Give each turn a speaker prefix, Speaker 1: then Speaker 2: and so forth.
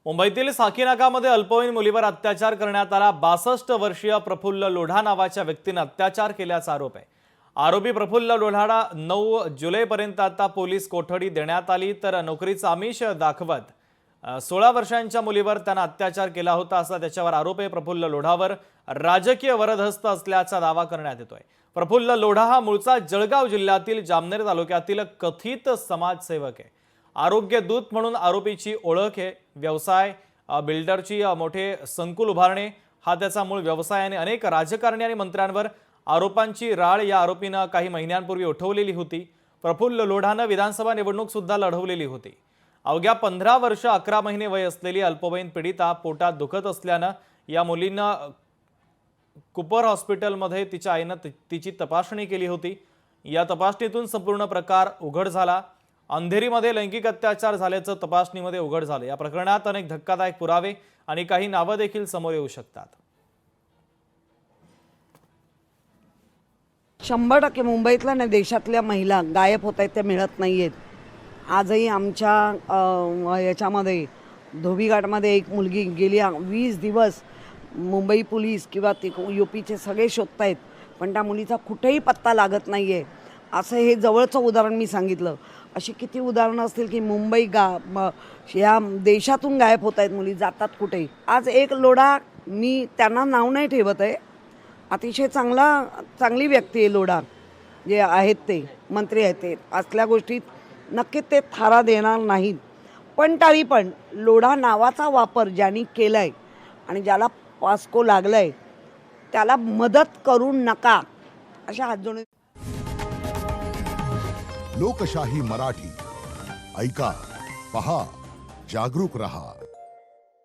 Speaker 1: मुंबईतील साकीनाकामध्ये अल्पवयीन मुलीवर अत्याचार करण्यात आला। 62 वर्षीय प्रफुल्ल लोढा नावाच्या व्यक्तीने अत्याचार केल्याचा आरोप आहे। आरोपी प्रफुल्ल लोढाला 9 जुलैपर्यंत आता पोलीस कोठडी देण्यात आली, तर नोकरीचा आमिष दाखवत 16 वर्षांच्या मुलीवर त्याने अत्याचार केला होता असा त्याच्यावर आरोप आहे। प्रफुल्ल लोढावर राजकीय वरदहस्त असल्याचा दावा करण्यात येतोय। प्रफुल्ल लोढा हा मूळचा जळगाव जिल्ह्यातील जामनेर तालुक्यातील कथित समाजसेवक आहे। आरोग्य दूत म्हणून आरोपीची ओळख आहे। व्यवसाय बिल्डरची मोठे संकुल उभारणे हा त्याचा मूळ व्यवसाय आहे। अनेक राजकारणी आणि मंत्र्यांवर आरोपांची राळ या आरोपीने काही महिन्यांपूर्वी उठवलेली होती। प्रफुल्ल लोढाने विधानसभा निवडणूक सुद्धा लढवलेली होती। अवघ्या 15 वर्ष 11 महिने वय असलेली अल्पवयीन पीडिता पोटात दुखत असल्याने या मुलीने कुपर हॉस्पिटलमध्ये तिच्या आईने तिची तपासणी केली होती। या तपासणीतून संपूर्ण प्रकार उघड झाला। अंधेरीमध्ये लैंगिक अत्याचार झाल्याचं तपासणीमध्ये उघड झाले। या प्रकरणात अनेक धक्कादायक पुरावे आणि काही नावे देखील समोर येऊ शकतात।
Speaker 2: 100% मुंबईतल्या आणि देशातल्या महिला गायब होत आहेत, ते मिळत नाहीयेत। आजही आमच्या याच्यामध्ये धोबीघाटमध्ये एक मुलगी गेली 20 दिवस मुंबई पोलीस किंवा यूपीचे सगळे शोधतायत, पण त्या मुलीचा कुठेही पत्ता लागत नाहीये। असं हे जवळचं उदाहरण मी सांगितलं। अशी किती उदाहरणं असतील की मुंबई या देशातून गायब होत आहेत मुली, जातात कुठे। आज एक लोढा, मी त्यांना नाव नाही ठेवत आहे, अतिशय चांगली व्यक्ती आहे लोढा, जे आहेत ते मंत्री आहेत, ते असल्या गोष्टीत नक्कीच ते थारा देणार नाहीत। पण तरी पण लोढा नावाचा वापर ज्यांनी केलाय आणि ज्याला पास्को लागलाय त्याला मदत करू नका, अशा हात जोडून।
Speaker 3: लोकशाही मराठी ऐका, पहा, जागरूक रहा।